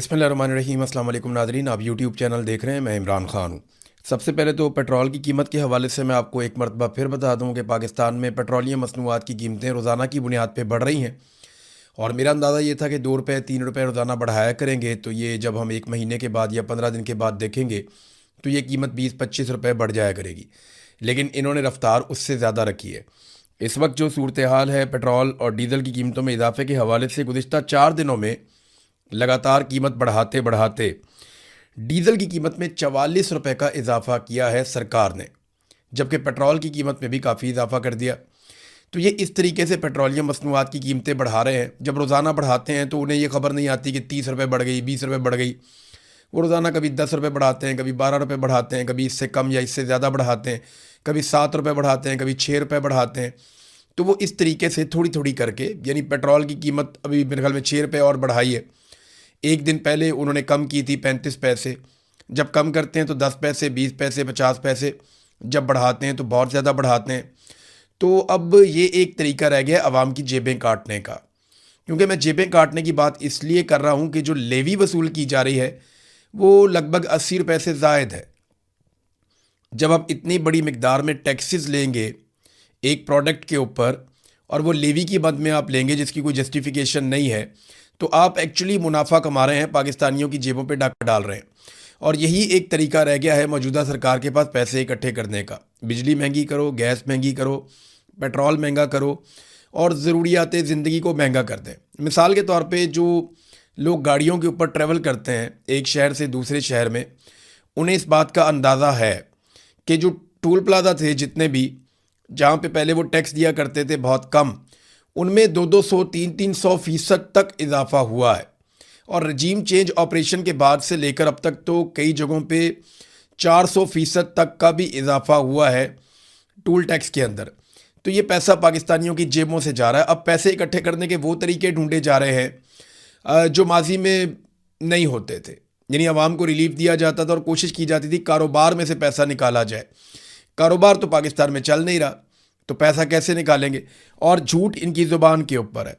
बिस्मिल्लाहिर्रहमानिर्रहीम। अस्सलाम वालेकुम नाज़रीन, आप यूट्यूब चैनल देख रहे हैं। मैं इमरान ख़ान हूँ। सबसे पहले तो पेट्रोल की कीमत के हवाले से मैं आपको एक मरतबा फिर बता दूँ कि पाकिस्तान में पेट्रोलियम मसनूआत की कीमतें रोज़ाना की बुनियाद पर बढ़ रही हैं। और मेरा अंदाज़ा ये था कि 2 रुपये 3 रुपये रोज़ाना बढ़ाया करेंगे, तो ये जब हम 1 महीने के बाद या 15 दिन के बाद देखेंगे तो ये कीमत 20-25 रुपये बढ़ जाया करेगी। लेकिन इन्होंने रफ्तार उससे ज़्यादा रखी है। इस वक्त जो सूरत हाल है पेट्रोल और डीज़ल की कीमतों में इजाफे के हवाले से, गुज़िश्ता 4 दिनों में लगातार कीमत बढ़ाते बढ़ाते डीज़ल की कीमत में 44 रुपये का इजाफा किया है सरकार ने, जबकि पेट्रोल की कीमत में भी काफ़ी इजाफा कर दिया। तो ये इस तरीके से पेट्रोलियम मसनूआत की कीमतें बढ़ा रहे हैं। जब रोज़ाना बढ़ाते हैं तो उन्हें ये खबर नहीं आती कि 30 रुपये बढ़ गई, 20 रुपये बढ़ गई। वो रोज़ाना कभी 10 रुपये बढ़ाते हैं, कभी 12 रुपये बढ़ाते हैं, कभी इससे कम या इससे ज़्यादा बढ़ाते हैं, कभी 7 रुपये बढ़ाते हैं, कभी 6 रुपये बढ़ाते हैं। तो वो इस तरीके से थोड़ी थोड़ी करके, यानी पेट्रोल की कीमत अभी मेरे ख्याल में 6 रुपये और बढ़ाई है। एक दिन पहले उन्होंने कम की थी 35 पैसे। जब कम करते हैं तो 10 पैसे, 20 पैसे, 50 पैसे। जब बढ़ाते हैं तो बहुत ज़्यादा बढ़ाते हैं। तो अब ये एक तरीका रह गया आवाम की जेबें काटने का। क्योंकि मैं जेबें काटने की बात इसलिए कर रहा हूँ कि जो लेवी वसूल की जा रही है वो लगभग 80 रुपये से ज़ायद है। जब आप इतनी बड़ी मिकदार में टैक्सेस लेंगे एक प्रोडक्ट के ऊपर, और वो लेवी की मद में आप लेंगे जिसकी कोई जस्टिफिकेशन नहीं है, तो आप एक्चुअली मुनाफा कमा रहे हैं, पाकिस्तानियों की जेबों पे डाका डाल रहे हैं। और यही एक तरीका रह गया है मौजूदा सरकार के पास पैसे इकट्ठे करने का। बिजली महंगी करो, गैस महंगी करो, पेट्रोल महंगा करो और ज़रूरियात ज़िंदगी को महंगा कर दें। मिसाल के तौर पे जो लोग गाड़ियों के ऊपर ट्रैवल करते हैं एक शहर से दूसरे शहर में, उन्हें इस बात का अंदाज़ा है कि जो टोल प्लाजा थे जितने भी, जहाँ पे पहले वो टैक्स दिया करते थे बहुत कम, उनमें 200-200, 300-300% तक इजाफा हुआ है। और रजीम चेंज ऑपरेशन के बाद से लेकर अब तक तो कई जगहों पे 400% तक का भी इजाफा हुआ है टोल टैक्स के अंदर। तो ये पैसा पाकिस्तानियों की जेबों से जा रहा है। अब पैसे इकट्ठे करने के वो तरीके ढूंढे जा रहे हैं जो माजी में नहीं होते थे। यानी आवाम को रिलीफ दिया जाता था और कोशिश की जाती थी कारोबार में से पैसा निकाला जाए। कारोबार तो पाकिस्तान में चल नहीं रहा, तो पैसा कैसे निकालेंगे? और झूठ इनकी ज़ुबान के ऊपर है।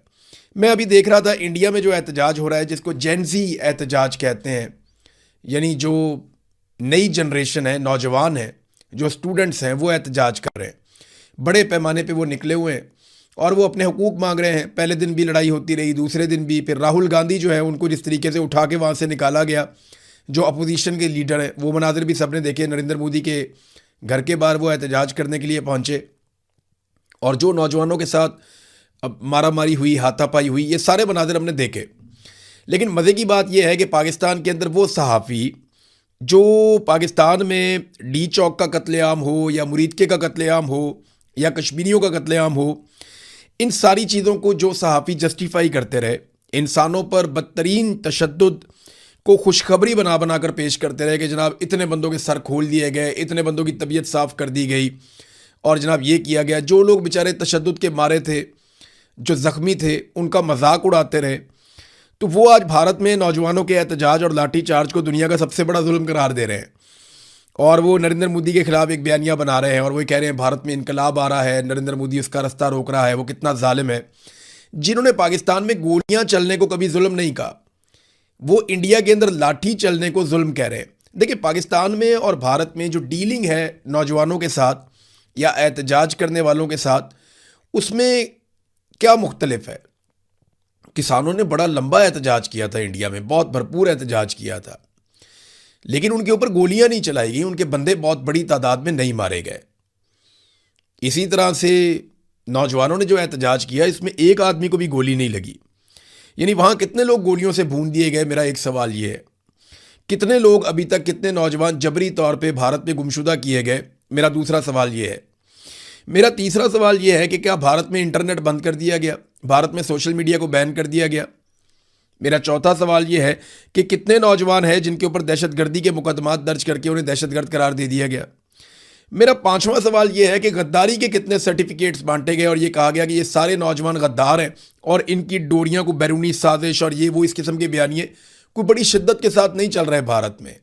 मैं अभी देख रहा था इंडिया में जो एहतजाज हो रहा है, जिसको जेनजी एहतजाज कहते हैं, यानी जो नई जनरेशन है, नौजवान है, जो स्टूडेंट्स हैं, वो एहतजाज कर रहे हैं। बड़े पैमाने पे वो निकले हुए हैं और वो अपने हकूक़ मांग रहे हैं। पहले दिन भी लड़ाई होती रही, दूसरे दिन भी। फिर राहुल गांधी जो है उनको जिस तरीके से उठा के वहाँ से निकाला गया, जो अपोजिशन के लीडर हैं, वो मनाजिर भी सबने देखे। नरेंद्र मोदी के घर के बाहर वो एहतजाज करने के लिए पहुँचे और जो नौजवानों के साथ अब मारा मारी हुई, हाथापाई हुई, ये सारे मनाजिर हमने देखे। लेकिन मज़े की बात यह है कि पाकिस्तान के अंदर वो सहाफ़ी जो पाकिस्तान में डी चौक का कत्लेआम हो या मुरीदके का कत्लेआम हो या कश्मीरियों का कत्लेआम हो, इन सारी चीज़ों को जो सहाफ़ी जस्टिफाई करते रहे, इंसानों पर बदतरीन तशद्दुद को खुशखबरी बना बना कर पेश करते रहे कि जनाब इतने बंदों के सर खोल दिए गए, इतने बंदों की तबीयत साफ़ कर दी गई और जनाब ये किया गया। जो लोग बेचारे तशद्दुद के मारे थे, जो ज़ख्मी थे, उनका मजाक उड़ाते रहे। तो वो आज भारत में नौजवानों के एहतजाज और लाठी चार्ज को दुनिया का सबसे बड़ा जुल्म करार दे रहे हैं। और वो नरेंद्र मोदी के खिलाफ एक बयानिया बना रहे हैं और वो कह रहे हैं भारत में इनकलाब आ रहा है, नरेंद्र मोदी उसका रास्ता रोक रहा है, वो कितना जालिम है। जिन्होंने पाकिस्तान में गोलियां चलने को कभी जुल्म नहीं कहा, वो इंडिया के अंदर लाठी चलने को जुल्म कह रहे हैं। देखिए, पाकिस्तान में और भारत में जो डीलिंग है नौजवानों के साथ या एहतजाज करने वालों के साथ, उसमें क्या मुख्तलिफ है। किसानों ने बड़ा लंबा एहतजाज किया था इंडिया में, बहुत भरपूर एहतजाज किया था, लेकिन उनके ऊपर गोलियां नहीं चलाई गई, उनके बंदे बहुत बड़ी तादाद में नहीं मारे गए। इसी तरह से नौजवानों ने जो एहतजाज किया, इसमें एक आदमी को भी गोली नहीं लगी। यानी वहाँ कितने लोग गोलियों से भून दिए गए, मेरा एक सवाल ये है। कितने लोग अभी तक, कितने नौजवान जबरी तौर पे भारत में गुमशुदा किए गए, मेरा दूसरा सवाल ये है। मेरा तीसरा सवाल ये है कि क्या भारत में इंटरनेट बंद कर दिया गया, भारत में सोशल मीडिया को बैन कर दिया गया? मेरा चौथा सवाल ये है कि कितने नौजवान हैं जिनके ऊपर दहशतगर्दी के मुकदमात दर्ज करके उन्हें दहशतगर्द करार दे दिया गया? मेरा पांचवा सवाल ये है कि गद्दारी के कितने सर्टिफिकेट्स बांटे गए और ये कहा गया कि ये सारे नौजवान गद्दार हैं और इनकी डोरियां को बैरूनी साजिश और ये वो इस किस्म के बयानिए कोई बड़ी शिद्दत के साथ नहीं चल रहे भारत में।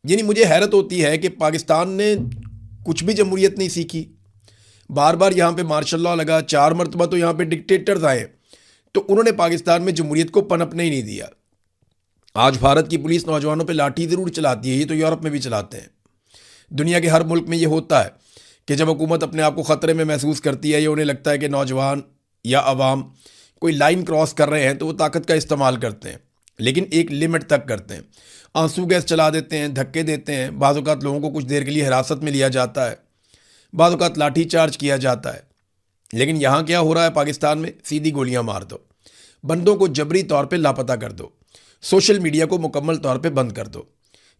यानी मुझे हैरत होती है कि पाकिस्तान ने कुछ भी जमहूरियत नहीं सीखी। बार बार यहाँ पे मार्शल लॉ लगा, 4 मरतबा तो यहाँ पे डिक्टेटर्स आए, तो उन्होंने पाकिस्तान में जमहूरियत को पनपने ही नहीं दिया। आज भारत की पुलिस नौजवानों पे लाठी ज़रूर चलाती है, ये तो यूरोप में भी चलाते हैं। दुनिया के हर मुल्क में ये होता है कि जब हुकूमत अपने आप को ख़तरे में महसूस करती है या उन्हें लगता है कि नौजवान या अवाम कोई लाइन क्रॉस कर रहे हैं तो वो ताकत का इस्तेमाल करते हैं, लेकिन एक लिमिट तक करते हैं। आंसू गैस चला देते हैं, धक्के देते हैं, बाज़ औक़ात लोगों को कुछ देर के लिए हिरासत में लिया जाता है, बाज़ औक़ात लाठी चार्ज किया जाता है। लेकिन यहाँ क्या हो रहा है पाकिस्तान में? सीधी गोलियाँ मार दो, बंदों को जबरी तौर पे लापता कर दो, सोशल मीडिया को मुकम्मल तौर पे बंद कर दो,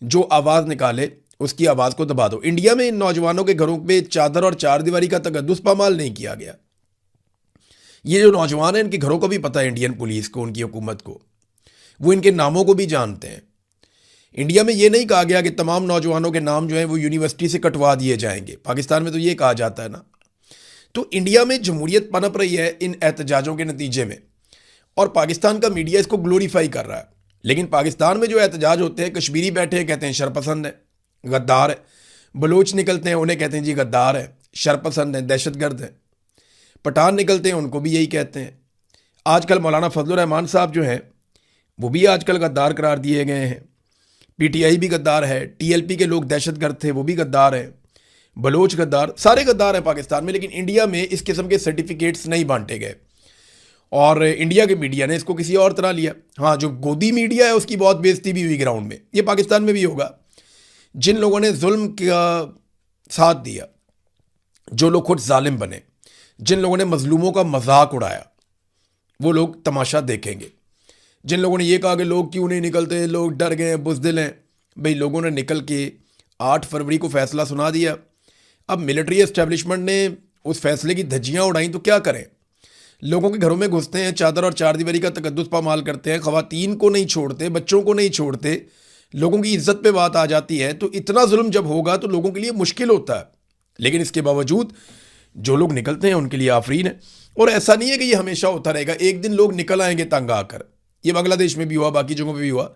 जो आवाज़ निकाले उसकी आवाज़ को दबा दो। इंडिया में इन नौजवानों के घरों पे चादर और चारदीवारी का तकद्दुस पामाल नहीं किया गया। ये जो नौजवान हैं इनके घरों को भी पता है, इंडियन पुलिस को, उनकी हुकूमत को, वो इनके नामों को भी जानते हैं। इंडिया में ये नहीं कहा गया कि तमाम नौजवानों के नाम जो हैं वो यूनिवर्सिटी से कटवा दिए जाएंगे। पाकिस्तान में तो ये कहा जाता है ना। तो इंडिया में जमहूरियत पनप रही है इन एहतजाजों के नतीजे में, और पाकिस्तान का मीडिया इसको ग्लोरीफाई कर रहा है। लेकिन पाकिस्तान में जो एहतजाज होते हैं, कश्मीरी बैठे हैं कहते हैं शरपसंद है, गद्दार है, बलोच निकलते हैं उन्हें कहते हैं जी गद्दार है, शरपसंद है, दहशतगर्द है, पठान निकलते हैं उनको भी यही कहते हैं। आजकल मौलाना फजलुर रहमान साहब जो हैं वो भी आजकल गद्दार करार दिए गए हैं। पीटीआई भी गद्दार है, टीएलपी के लोग दहशतगर्द थे वो भी गद्दार हैं, बलोच गद्दार, सारे गद्दार हैं पाकिस्तान में। लेकिन इंडिया में इस किस्म के सर्टिफिकेट्स नहीं बांटे गए और इंडिया के मीडिया ने इसको किसी और तरह लिया। हाँ, जो गोदी मीडिया है उसकी बहुत बेइज्जती भी हुई ग्राउंड में। ये पाकिस्तान में भी होगा। जिन लोगों ने जुल्म का साथ दिया, जो लोग खुद जालिम बने, जिन लोगों ने मजलूमों का मजाक उड़ाया, वो लोग तमाशा देखेंगे। जिन लोगों ने ये कहा कि लोग क्यों नहीं निकलते, लोग डर गए, बुज़दिल हैं, भाई लोगों ने निकल के 8 फरवरी को फैसला सुना दिया। अब मिलिट्री एस्टेब्लिशमेंट ने उस फैसले की धज्जियाँ उड़ाई तो क्या करें? लोगों के घरों में घुसते हैं, चादर और चारदीवारी का तकद्दुस पामाल करते हैं, ख़वातीन को नहीं छोड़ते, बच्चों को नहीं छोड़ते, लोगों की इज्जत पे बात आ जाती है। तो इतना जुल्म जब होगा तो लोगों के लिए मुश्किल होता है। लेकिन इसके बावजूद जो लोग निकलते हैं उनके लिए आफरीन है। और ऐसा नहीं है कि ये हमेशा होता रहेगा, एक दिन लोग निकल आएंगे तंग आकर। ये बांग्लादेश में भी हुआ, बाकी जगहों पे भी हुआ।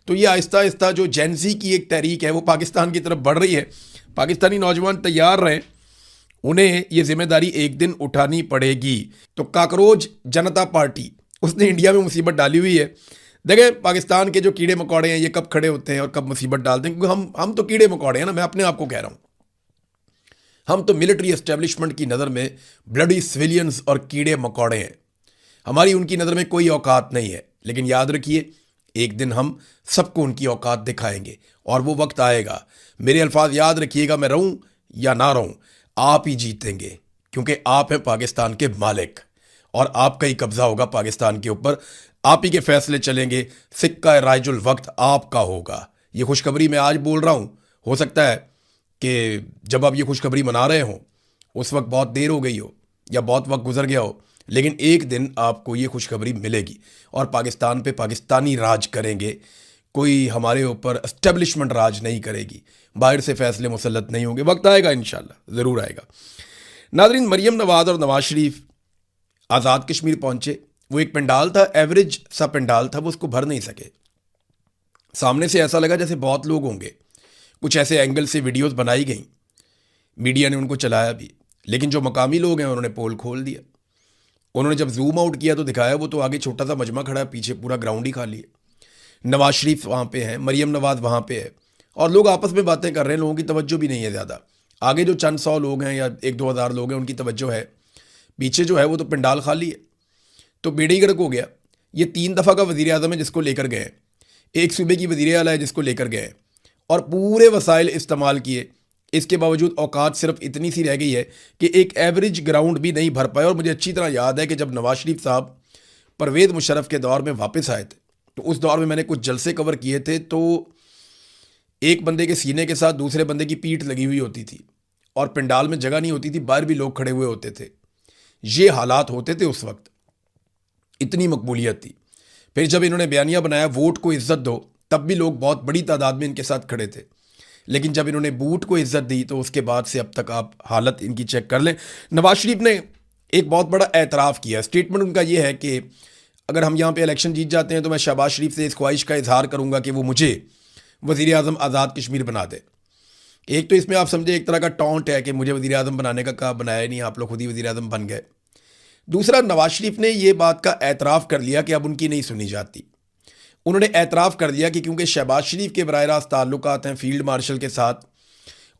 तो ये आहिस्ता आहिस्ता जो जेंजी की एक तहरीक है वो पाकिस्तान की तरफ बढ़ रही है। पाकिस्तानी नौजवान तैयार रहें, उन्हें ये जिम्मेदारी एक दिन उठानी पड़ेगी। तो काकरोच जनता पार्टी उसने इंडिया में मुसीबत डाली हुई है। देखें पाकिस्तान के जो कीड़े मकोड़े हैं ये कब खड़े होते हैं और कब मुसीबत डालते हैं, क्योंकि हम तो कीड़े मकोड़े हैं ना। मैं अपने आप को कह रहा हूँ, हम तो मिलिट्री एस्टेब्लिशमेंट की नज़र में ब्लडी सिविलियंस और कीड़े मकोड़े हैं। हमारी उनकी नज़र में कोई औकात नहीं है। लेकिन याद रखिए, एक दिन हम सबको उनकी औकात दिखाएंगे और वो वक्त आएगा। मेरे अल्फाज याद रखिएगा, मैं रहूं या ना रहूं, आप ही जीतेंगे, क्योंकि आप हैं पाकिस्तान के मालिक और आपका ही कब्जा होगा पाकिस्तान के ऊपर। आप ही के फैसले चलेंगे, सिक्का राइजुल वक्त आपका होगा। ये खुशखबरी मैं आज बोल रहा हूं, हो सकता है कि जब आप ये खुशखबरी मना रहे हों उस वक्त बहुत देर हो गई हो या बहुत वक्त गुजर गया हो, लेकिन एक दिन आपको ये खुशखबरी मिलेगी और पाकिस्तान पे पाकिस्तानी राज करेंगे। कोई हमारे ऊपर एस्टेब्लिशमेंट राज नहीं करेगी, बाहर से फैसले मुसल्लत नहीं होंगे। वक्त आएगा, इंशाल्लाह ज़रूर आएगा। नाज़रीन, मरियम नवाज़ और नवाज शरीफ आज़ाद कश्मीर पहुँचे। वो एक पंडाल था, एवरेज सा पंडाल था, वो उसको भर नहीं सके। सामने से ऐसा लगा जैसे बहुत लोग होंगे। कुछ ऐसे एंगल से वीडियोस बनाई गई, मीडिया ने उनको चलाया भी, लेकिन जो मकामी लोग हैं उन्होंने पोल खोल दिया। उन्होंने जब जूम आउट किया तो दिखाया वो तो आगे छोटा सा मजमा खड़ा है, पीछे पूरा ग्राउंड ही खाली है। नवाज शरीफ वहाँ पे हैं, मरियम नवाज वहाँ पे है और लोग आपस में बातें कर रहे हैं। लोगों की तवज्जो भी नहीं है ज़्यादा। आगे जो चंद 100 लोग हैं या 1-2 हज़ार लोग हैं उनकी तवज्जो है, पीछे जो है वो तो पंडाल खाली है। तो बेड़े गर्क हो गया। ये 3 दफ़ा का वज़ीर आज़म है जिसको लेकर गए, एक सूबे की वज़ीर आला है जिसको लेकर गए और पूरे वसाइल इस्तेमाल किए। इसके बावजूद औकात सिर्फ इतनी सी रह गई है कि एक एवरेज ग्राउंड भी नहीं भर पाए। और मुझे अच्छी तरह याद है कि जब नवाज शरीफ साहब परवेज़ मुशर्रफ के दौर में वापस आए थे तो उस दौर में मैंने कुछ जलसे कवर किए थे। तो एक बंदे के सीने के साथ दूसरे बंदे की पीठ लगी हुई होती थी और पंडाल में जगह नहीं होती थी, बाहर भी लोग खड़े हुए होते थे। ये हालात होते थे उस वक्त, इतनी मकबूलियत थी। फिर जब इन्होंने बयानिया बनाया वोट को इज्जत दो, तब भी लोग बहुत बड़ी तादाद में इनके साथ खड़े थे। लेकिन जब इन्होंने बूट को इज्जत दी तो उसके बाद से अब तक आप हालत इनकी चेक कर लें। नवाज शरीफ ने एक बहुत बड़ा एतराफ़ किया। स्टेटमेंट उनका ये है कि अगर हम यहाँ पे इलेक्शन जीत जाते हैं तो मैं शहबाज शरीफ से इस ख्वाहिश का इजहार करूँगा कि वो मुझे वज़ीर आज़म आज़ाद कश्मीर बना दे। एक तो इसमें आप समझे एक तरह का टॉन्ट है कि मुझे वज़ीर आज़म बनाने का कहा, बनाया नहीं, आप लोग खुद ही वज़ीर आज़म बन गए। दूसरा, नवाज शरीफ ने ये बात का एतराफ़ कर लिया कि अब उनकी नहीं सुनी जाती उन्होंने एतराफ़ कर दिया कि क्योंकि शहबाज शरीफ के बराह रास्त ताल्लुकात हैं फील्ड मार्शल के साथ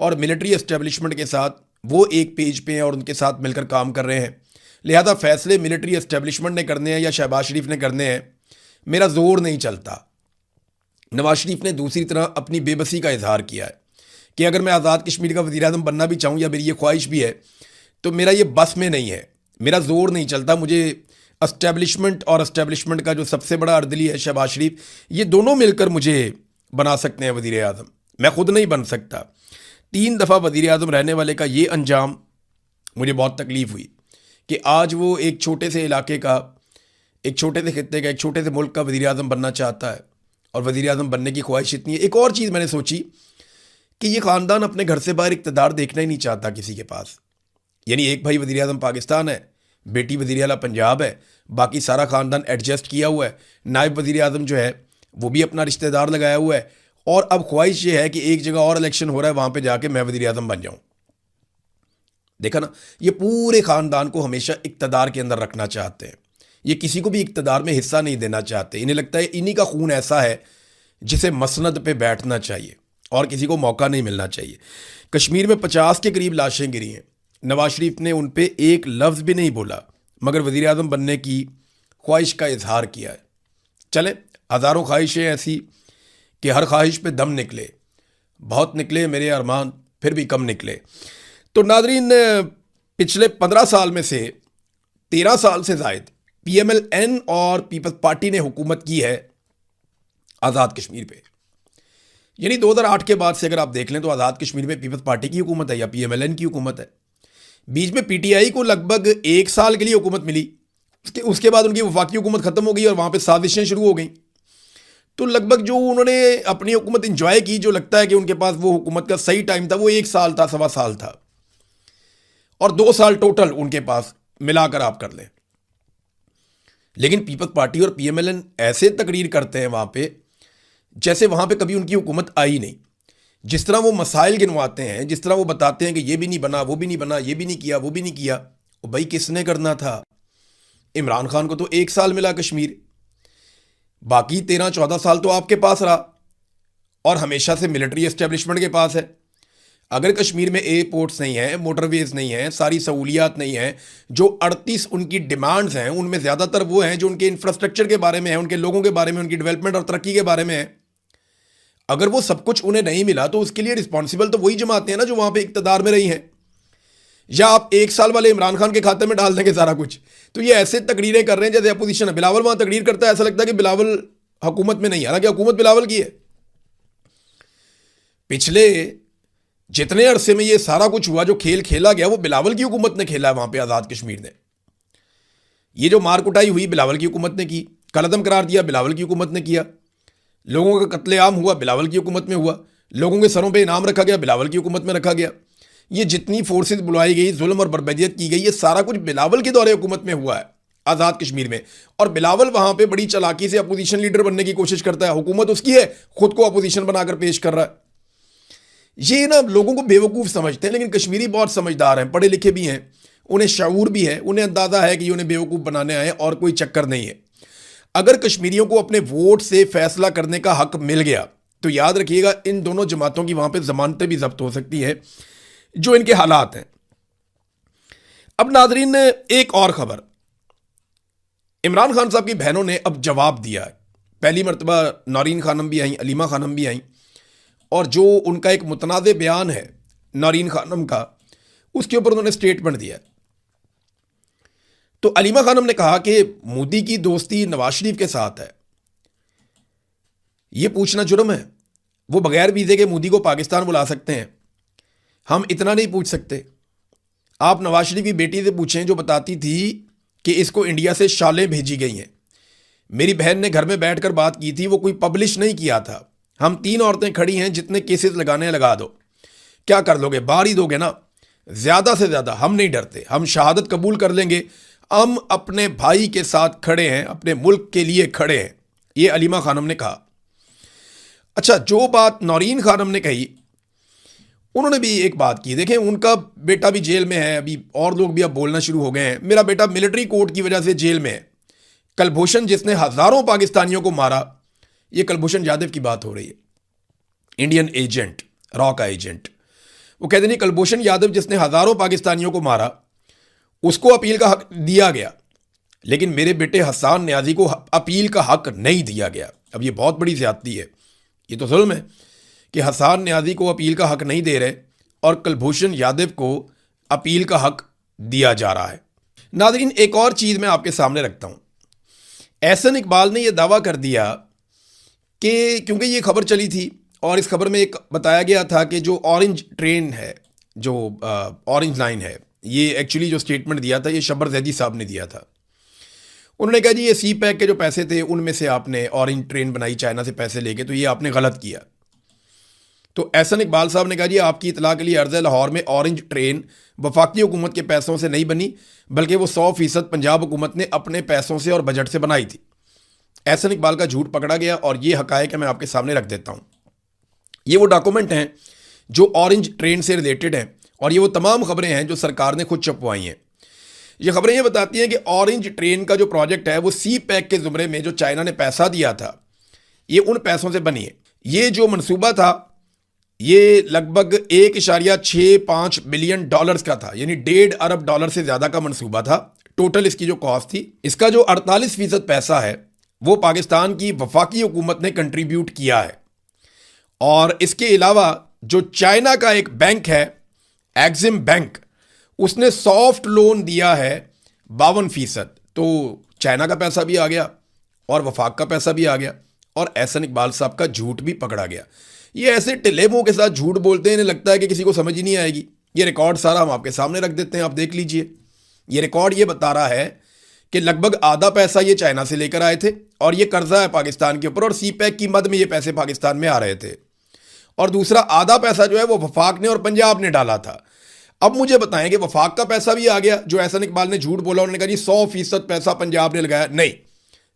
और मिलिट्री एस्टेब्लिशमेंट के साथ, वो एक पेज पे हैं और उनके साथ मिलकर काम कर रहे हैं, लिहाजा फैसले मिलिट्री एस्टेब्लिशमेंट ने करने हैं या शहबाज शरीफ ने करने हैं, मेरा जोर नहीं चलता। नवाज शरीफ ने दूसरी तरह अपनी बेबसी का इजहार किया है कि अगर मैं आज़ाद कश्मीर का वज़ीर आज़म बनना भी चाहूँ या मेरी ये ख्वाहिश भी है तो मेरा ये बस में नहीं है, मेरा जोर नहीं चलता। मुझे एस्टेब्लिशमेंट और एस्टेब्लिशमेंट का जो सबसे बड़ा अर्दली है शहबाज शरीफ, ये दोनों मिलकर मुझे बना सकते हैं वज़ीर आज़म, मैं खुद नहीं बन सकता। 3 दफ़ा वज़ीर आज़म रहने वाले का ये अंजाम, मुझे बहुत तकलीफ़ हुई कि आज वो एक छोटे से इलाके का, एक छोटे से खित्ते का, एक छोटे से मुल्क का वज़ीर आज़म बनना चाहता है और वज़ीर आज़म बनने की ख्वाहिश इतनी है। एक और चीज़ मैंने सोची कि ये ख़ानदान अपने घर से बाहर इक़्तिदार देखना ही नहीं चाहता किसी के पास। यानी एक भाई वज़ीर आज़म पाकिस्तान है, बेटी वज़ीर आला पंजाब है, बाकी सारा ख़ानदान एडजस्ट किया हुआ है। नायब वज़ीर आज़म जो है वो भी अपना रिश्तेदार लगाया हुआ है और अब ख्वाहिश ये है कि एक जगह और इलेक्शन हो रहा है, वहाँ पे जाके मैं वज़ीर आज़म बन जाऊँ। देखा ना, ये पूरे ख़ानदान को हमेशा इक़्तिदार के अंदर रखना चाहते हैं, ये किसी को भी इक़्तिदार में हिस्सा नहीं देना चाहते। इन्हें लगता है इन्हीं का खून ऐसा है जिसे मसनद पे बैठना चाहिए और किसी को मौका नहीं मिलना चाहिए। कश्मीर में 50 के करीब लाशें गिरी हैं, नवाज शरीफ ने उन पे एक लफ्ज़ भी नहीं बोला, मगर वज़ीर आज़म बनने की ख्वाहिश का इजहार किया है। चलें, हज़ारों ख्वाहिशें ऐसी कि हर ख्वाहिश पे दम निकले, बहुत निकले मेरे अरमान, फिर भी कम निकले। तो नाज़रीन, पिछले 15 साल में से 13 साल से ज़ायद PMLN और पीपल्स पार्टी ने हुकूमत की है आज़ाद कश्मीर पे। यानी 2008 के बाद से अगर आप देख लें तो आज़ाद कश्मीर में पीपल्स पार्टी की हुकूमत है या PMLN की हुकूमत है। बीच में PTI को लगभग 1 साल के लिए हुकूमत मिली, उसके बाद उनकी वफाकी हुकूमत ख़त्म हो गई और वहाँ पे साजिशें शुरू हो गई। तो लगभग जो उन्होंने अपनी हुकूमत इंजॉय की, जो लगता है कि उनके पास वो हुकूमत का सही टाइम था, वो 1 साल था, 1.25 साल था, और 2 साल टोटल उनके पास मिलाकर आप कर लें। लेकिन पीपल्स पार्टी और PMLN ऐसे तकरीर करते हैं वहाँ पे जैसे वहाँ पे कभी उनकी हुकूमत आई नहीं। जिस तरह वो मसाइल गिनवाते हैं, जिस तरह वो बताते हैं कि ये भी नहीं बना, वो भी नहीं बना, ये भी नहीं किया, वो भी नहीं किया, वो भाई किसने करना था? इमरान खान को तो 1 साल मिला कश्मीर, बाकी 13-14 साल तो आपके पास रहा और हमेशा से मिलिट्री एस्टेब्लिशमेंट के पास है। अगर कश्मीर में एयरपोर्ट्स नहीं हैं, मोटरवेज नहीं हैं, सारी सहूलियात नहीं हैं, जो 38 उनकी डिमांड्स हैं उनमें ज़्यादातर वो हैं जो उनके इंफ्रास्ट्रक्चर के बारे में है, उनके लोगों के बारे में, उनकी डेवलपमेंट और तरक्की के बारे में है। अगर वो सब कुछ उन्हें नहीं मिला तो उसके लिए रिस्पॉन्सिबल तो वही जमातें हैं ना जो वहाँ पे इक़्तिदार में रही हैं। या आप 1 साल वाले इमरान खान के खाते में डाल देंगे सारा कुछ। तो ये ऐसे तकरीरें कर रहे हैं जैसे अपोजिशन है। बिलावल वहाँ तकरीर करता है, ऐसा लगता है कि बिलावल हुकूमत में नहीं है, हालांकि हुकूमत बिलावल की है। पिछले जितने अरसे में ये सारा कुछ हुआ, जो खेल खेला गया, वो बिलावल की हुकूमत ने खेला है वहाँ पे आज़ाद कश्मीर ने। ये जो मार कुटाई हुई बिलावल की हुकूमत ने की, कलअदम करार दिया बिलावल की हुकूमत ने किया, लोगों का कत्लेआम हुआ बिलावल की हुकूमत में हुआ, लोगों के सरों पे इनाम रखा गया बिलावल की हुकूमत में रखा गया। ये जितनी फोर्सेस बुलाई गई, जुल्म और बर्बरियत की गई, ये सारा कुछ बिलावल के दौरे हुकूमत में हुआ है आज़ाद कश्मीर में। और बिलावल वहाँ पे बड़ी चालाकी से अपोजिशन लीडर बनने की कोशिश करता है, हुकूमत उसकी है, खुद को अपोजिशन बनाकर पेश कर रहा है। ये ना लोगों को बेवकूफ़ समझते हैं, लेकिन कश्मीरी बहुत समझदार हैं, पढ़े लिखे भी हैं, उन्हें शऊर भी है, उन्हें अंदाज़ा है कि ये उन्हें बेवकूफ़ बनाने आए और कोई चक्कर नहीं है। अगर कश्मीरियों को अपने वोट से फैसला करने का हक मिल गया तो याद रखिएगा इन दोनों जमातों की वहाँ पे ज़मानतें भी जब्त हो सकती हैं, जो इनके हालात हैं। अब नाजरीन ने एक और खबर, इमरान खान साहब की बहनों ने अब जवाब दिया है। पहली मरतबा नौरीन खानम भी आई, अलीमा खानम भी आई, और जो उनका एक मुतनाज़ बयान है नौरीन खानम का, उसके ऊपर उन्होंने स्टेटमेंट दिया। तो अलीमा खानम ने कहा कि मोदी की दोस्ती नवाज शरीफ के साथ है, यह पूछना जुर्म है। वो बगैर वीज़े के मोदी को पाकिस्तान बुला सकते हैं, हम इतना नहीं पूछ सकते। आप नवाज शरीफ की बेटी से पूछें जो बताती थी कि इसको इंडिया से शालें भेजी गई हैं। मेरी बहन ने घर में बैठकर बात की थी, वो कोई पब्लिश नहीं किया था। हम 3 औरतें खड़ी हैं, जितने केसेस लगाने हैं लगा दो, क्या कर लोगे, बाहर ही दोगे ना। ज़्यादा से ज़्यादा हम नहीं डरते, हम शहादत कबूल कर लेंगे, हम अपने भाई के साथ खड़े हैं, अपने मुल्क के लिए खड़े हैं, ये अलीमा खानम ने कहा। अच्छा, जो बात नौरीन खानम ने कही, उन्होंने भी एक बात की। देखें, उनका बेटा भी जेल में है, अभी और लोग भी अब बोलना शुरू हो गए हैं। मेरा बेटा मिलिट्री कोर्ट की वजह से जेल में है। कलभूषण जिसने हज़ारों पाकिस्तानियों को मारा, ये कुलभूषण यादव की बात हो रही है, इंडियन एजेंट, रॉ का एजेंट। वो कहते नहीं, कुलभूषण यादव जिसने हजारों पाकिस्तानियों को मारा उसको अपील का हक दिया गया, लेकिन मेरे बेटे हसन न्याजी को अपील का हक नहीं दिया गया। अब ये बहुत बड़ी ज्यादती है, ये तो जुल्म है कि हसन न्याजी को अपील का हक नहीं दे रहे और कुलभूषण यादव को अपील का हक दिया जा रहा है। नाज़रीन, एक और चीज़ मैं आपके सामने रखता हूँ। एहसन इकबाल ने यह दावा कर दिया कि क्योंकि ये खबर चली थी और इस खबर में एक बताया गया था कि जो ऑरेंज ट्रेन है, जो ऑरेंज लाइन है, ये एक्चुअली जो स्टेटमेंट दिया था ये शब्बर जैदी साहब ने दिया था। उन्होंने कहा जी ये सी पैक के जो पैसे थे उनमें से आपने ऑरेंज ट्रेन बनाई चाइना से पैसे लेके, तो ये आपने गलत किया। तो एहसन इकबाल साहब ने कहा जी आपकी इतला के लिए अर्ज़ है, लाहौर में ऑरेंज ट्रेन वफाकी हुकूमत के पैसों से नहीं बनी, बल्कि वो 100% पंजाब हुकूमत ने अपने पैसों से और बजट से बनाई थी। एहसन इकबाल का झूठ पकड़ा गया और ये हकायक मैं आपके सामने रख देता हूँ। ये वो डॉक्यूमेंट हैं जो ऑरेंज ट्रेन से रिलेटेड हैं और ये वो तमाम खबरें हैं जो सरकार ने खुद छपवाई हैं। ये खबरें ये बताती हैं कि ऑरेंज ट्रेन का जो प्रोजेक्ट है वो सी पैक के ज़ुमरे में जो चाइना ने पैसा दिया था ये उन पैसों से बनी है। ये जो मनसूबा था ये लगभग 1.65 बिलियन डॉलर्स का था, यानी 1.5 अरब डॉलर से ज़्यादा का मनसूबा था। टोटल इसकी जो कॉस्ट थी, इसका जो 48% पैसा है वो पाकिस्तान की वफाकी हुकूमत ने कंट्रीब्यूट किया है। और इसके अलावा जो चाइना का एक बैंक है एक्सिम बैंक, उसने सॉफ्ट लोन दिया है 52%। तो चाइना का पैसा भी आ गया और वफाक का पैसा भी आ गया और एहसन इकबाल साहब का झूठ भी पकड़ा गया। ये ऐसे टिल्ले मुंह के साथ झूठ बोलते हैं, इन्हें लगता है कि किसी को समझ ही नहीं आएगी। ये रिकॉर्ड सारा हम आपके सामने रख देते हैं, आप देख लीजिए। ये रिकॉर्ड ये बता रहा है कि लगभग आधा पैसा ये चाइना से लेकर आए थे और ये कर्जा है पाकिस्तान के ऊपर और सी पैक की मद में ये पैसे पाकिस्तान में आ रहे थे, और दूसरा आधा पैसा जो है वो वफाक ने और पंजाब ने डाला था। अब मुझे बताएं कि वफाक का पैसा भी आ गया जो एहसन इकबाल ने झूठ बोला, उन्होंने कहा जी 100% पैसा पंजाब ने लगाया। नहीं,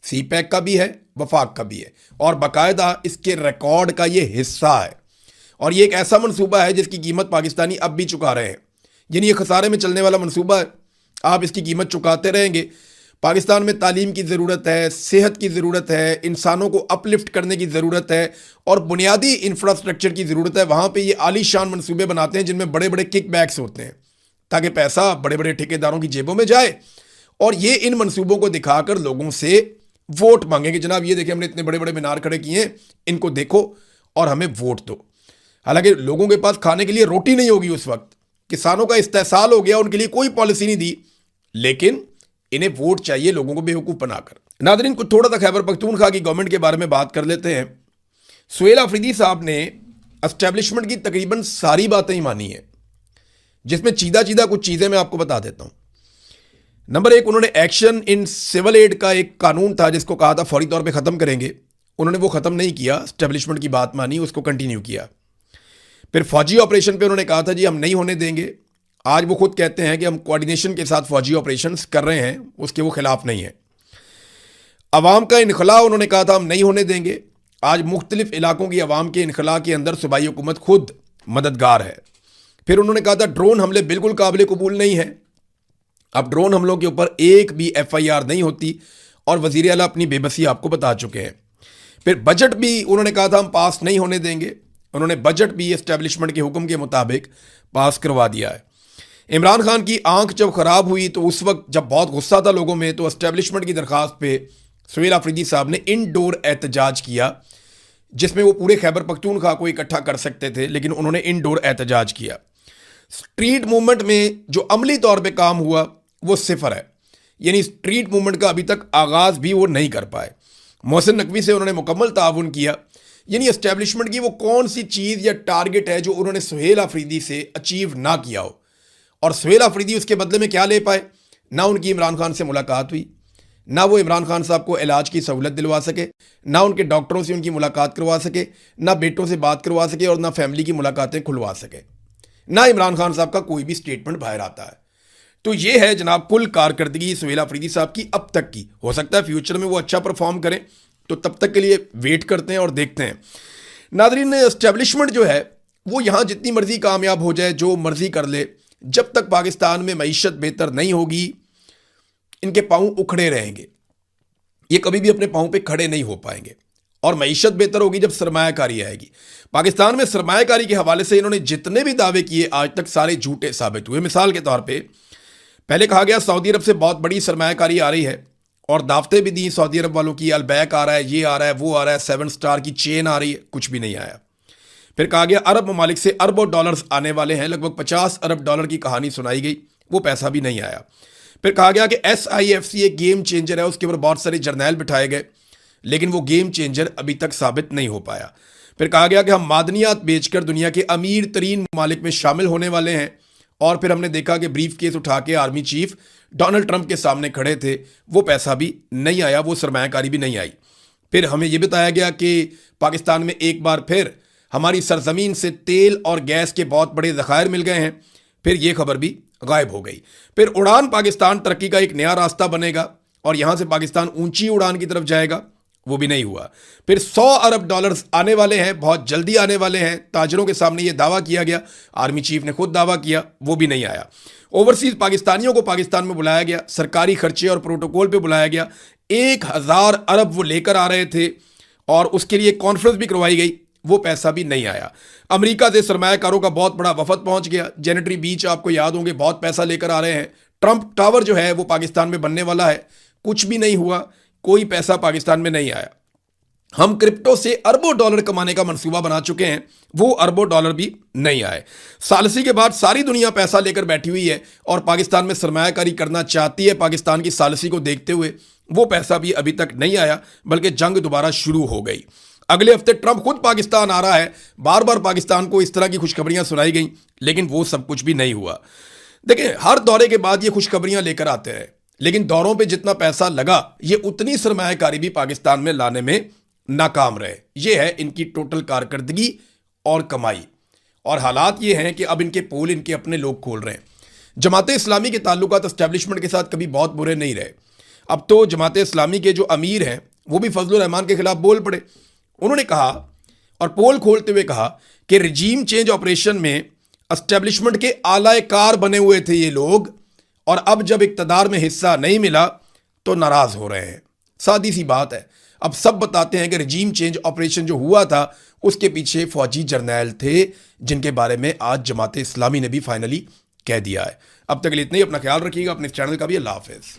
सी पैक का भी है, वफाक का भी है और बाकायदा इसके रिकॉर्ड का ये हिस्सा है। और ये एक ऐसा मनसूबा है जिसकी कीमत पाकिस्तानी अब भी चुका रहे हैं, यानी ये खसारे में चलने वाला मनसूबा है, आप इसकी कीमत चुकाते रहेंगे। पाकिस्तान में तालीम की ज़रूरत है, सेहत की ज़रूरत है, इंसानों को अपलिफ्ट करने की ज़रूरत है और बुनियादी इंफ्रास्ट्रक्चर की ज़रूरत है। वहाँ पे ये आलीशान मनसूबे बनाते हैं जिनमें बड़े बड़े किक बैक्स होते हैं ताकि पैसा बड़े बड़े ठेकेदारों की जेबों में जाए और ये इन मनसूबों को दिखाकर लोगों से वोट मांगे कि जनाब ये देखिए हमने इतने बड़े बड़े मीनार खड़े किए हैं, इनको देखो और हमें वोट दो। हालांकि लोगों के पास खाने के लिए रोटी नहीं होगी उस वक्त, किसानों का इस्तेसाल हो गया, उनके लिए कोई पॉलिसी नहीं दी, लेकिन इन्हें वोट चाहिए लोगों को बेवकूफ़ बनाकर। नादरीन, कुछ थोड़ा सा खैबर पख्तूनख्वा की गवर्नमेंट के बारे में बात कर लेते हैं। सुहेल अफरीदी साहब ने एस्टेब्लिशमेंट की तकरीबन सारी बातें ही मानी है, जिसमें चीदा चीदा कुछ चीज़ें मैं आपको बता देता हूँ। नंबर 1, उन्होंने एक्शन इन सिविल एड का एक कानून था जिसको कहा था फौरी तौर पे ख़त्म करेंगे, उन्होंने वो ख़त्म नहीं किया, एस्टेब्लिशमेंट की बात मानी, उसको कंटिन्यू किया। फिर फौजी ऑपरेशन पे उन्होंने कहा था जी हम नहीं होने देंगे, आज वो खुद कहते हैं कि हम कोऑर्डिनेशन के साथ फौजी ऑपरेशंस कर रहे हैं, उसके वो खिलाफ नहीं है। अवाम का इनखला उन्होंने कहा था हम नहीं होने देंगे, आज मुख्तलिफ इलाकों की अवाम के इनखला के अंदर सूबाई हुकूमत खुद मददगार है। फिर उन्होंने कहा था ड्रोन हमले बिल्कुल काबिल कबूल नहीं है, अब ड्रोन हमलों के ऊपर एक भी FIR नहीं होती और वज़ीर आला अपनी बेबसी आपको बता चुके हैं। फिर बजट भी उन्होंने कहा था हम पास नहीं होने देंगे, उन्होंने बजट भी एस्टेब्लिशमेंट के हुक्म के मुताबिक पास करवा दिया है। इमरान खान की आंख जब ख़राब हुई तो उस वक्त जब बहुत गुस्सा था लोगों में, तो एस्टेब्लिशमेंट की दरख्वास्त पे सुहेल अफरीदी साहब ने इनडोर एहतजाज किया, जिसमें वो पूरे खैबर पख्तूनख्वा को इकट्ठा कर सकते थे, लेकिन उन्होंने इनडोर एहतजाज किया। स्ट्रीट मूवमेंट में जो अमली तौर पे काम हुआ वो सिफर है, यानी स्ट्रीट मूवमेंट का अभी तक आगाज़ भी वो नहीं कर पाए। मोहसिन नकवी से उन्होंने मुकम्मल ताउन किया, यानी एस्टेब्लिशमेंट की वो कौन सी चीज़ या टारगेट है जो उन्होंने सुहेल अफरीदी से अचीव ना किया हो, और सुहेल अफरीदी उसके बदले में क्या ले पाए। ना उनकी इमरान खान से मुलाकात हुई, ना वो इमरान खान साहब को इलाज की सहूलत दिलवा सके, ना उनके डॉक्टरों से उनकी मुलाकात करवा सके, ना बेटों से बात करवा सके और ना फैमिली की मुलाकातें खुलवा सके, ना इमरान खान साहब का कोई भी स्टेटमेंट बाहर आता है। तो ये है जनाब कुल कारकर्दगी सुहेल अफरीदी साहब की अब तक की। हो सकता है फ्यूचर में वो अच्छा परफॉर्म करें, तो तब तक के लिए वेट करते हैं और देखते हैं। नादरीन, एस्टेब्लिशमेंट जो है वो यहाँ जितनी मर्जी कामयाब हो जाए, जो मर्जी कर ले, जब तक पाकिस्तान में मईशत बेहतर नहीं होगी इनके पाँव उखड़े रहेंगे, ये कभी भी अपने पाँव पे खड़े नहीं हो पाएंगे। और मईशत बेहतर होगी जब सरमायाकारी आएगी। पाकिस्तान में सरमायाकारी के हवाले से इन्होंने जितने भी दावे किए आज तक सारे झूठे साबित हुए। मिसाल के तौर पे पहले कहा गया सऊदी अरब से बहुत बड़ी सरमायाकारी आ रही है और दावतें भी दी सऊदी अरब वालों की, अलबैक आ रहा है, ये आ रहा है, वो आ रहा है, 7 स्टार की चेन आ रही है, कुछ भी नहीं आया। फिर कहा गया अरब ममालिक से अरबों डॉलर्स आने वाले हैं, लगभग 50 अरब डॉलर की कहानी सुनाई गई, वो पैसा भी नहीं आया। फिर कहा गया कि SIFC एक गेम चेंजर है, उसके ऊपर बहुत सारे जर्नैल बिठाए गए, लेकिन वो गेम चेंजर अभी तक साबित नहीं हो पाया। फिर कहा गया कि हम मादनियात बेचकर दुनिया के अमीर तरीन ममालिक में शामिल होने वाले हैं, और फिर हमने देखा कि ब्रीफ केस उठा के आर्मी चीफ डोनाल्ड ट्रंप के सामने खड़े थे, वो पैसा भी नहीं आया, वो सरमायाकारी भी नहीं आई। फिर हमें यह बताया गया कि पाकिस्तान में एक बार फिर हमारी सरजमीन से तेल और गैस के बहुत बड़े ज़खायर मिल गए हैं, फिर ये खबर भी गायब हो गई। फिर उड़ान पाकिस्तान तरक्की का एक नया रास्ता बनेगा और यहां से पाकिस्तान ऊंची उड़ान की तरफ जाएगा, वो भी नहीं हुआ। फिर 100 अरब डॉलर्स आने वाले हैं, बहुत जल्दी आने वाले हैं, ताजरों के सामने ये दावा किया गया, आर्मी चीफ ने खुद दावा किया, वो भी नहीं आया। ओवरसीज पाकिस्तानियों को पाकिस्तान में बुलाया गया, सरकारी खर्चे और प्रोटोकॉल पे बुलाया गया, 1000 अरब वो लेकर आ रहे थे और उसके लिए कॉन्फ्रेंस भी करवाई गई, वो पैसा भी नहीं आया। अमेरिका से सरमायाकारों का बहुत बड़ा वफद पहुंच गया, जेनेटरी बीच आपको याद होंगे, बहुत पैसा लेकर आ रहे हैं। ट्रंप टावर जो है वो पाकिस्तान में बनने वाला है, कुछ भी नहीं हुआ, कोई पैसा पाकिस्तान में नहीं आया। हम क्रिप्टो से अरबों डॉलर कमाने का मंसूबा बना चुके हैं, वो अरबों डॉलर भी नहीं आए। सालसी के बाद सारी दुनिया पैसा लेकर बैठी हुई है और पाकिस्तान में सरमायाकारी करना चाहती है पाकिस्तान की सालसी को देखते हुए, वो पैसा भी अभी तक नहीं आया, बल्कि जंग दोबारा शुरू हो गई। अगले हफ्ते ट्रंप खुद पाकिस्तान आ रहा है, बार बार पाकिस्तान को इस तरह की खुशखबरियां सुनाई गई, लेकिन वो सब कुछ भी नहीं हुआ। देखिए, हर दौरे के बाद ये खुशखबरियां लेकर आते हैं, लेकिन दौरों पे जितना पैसा लगा ये उतनी सरमायाकारी भी पाकिस्तान में लाने में नाकाम रहे। ये है इनकी टोटल कारकर्दगी और कमाई। और हालात ये हैं कि अब इनके पोल इनके अपने लोग खोल रहे हैं। जमात इस्लामी के ताल्लुकात एस्टेब्लिशमेंट के साथ कभी बहुत बुरे नहीं रहे। अब तो जमात इस्लामी के जो अमीर हैं वो भी फजलुर रहमान के खिलाफ बोल पड़े। उन्होंने कहा और पोल खोलते हुए कहा कि रिजीम चेंज ऑपरेशन में एस्टेब्लिशमेंट के आलाए कार बने हुए थे ये लोग, और अब जब इक्तदार में हिस्सा नहीं मिला तो नाराज हो रहे हैं। सादी सी बात है, अब सब बताते हैं कि रिजीम चेंज ऑपरेशन जो हुआ था उसके पीछे फौजी जर्नैल थे, जिनके बारे में आज जमात इस्लामी ने भी फाइनली कह दिया है। अब तक के लिए इतना ही। अपना ख्याल रखिएगा, अपने चैनल का भी। अल्लाह हाफिज़।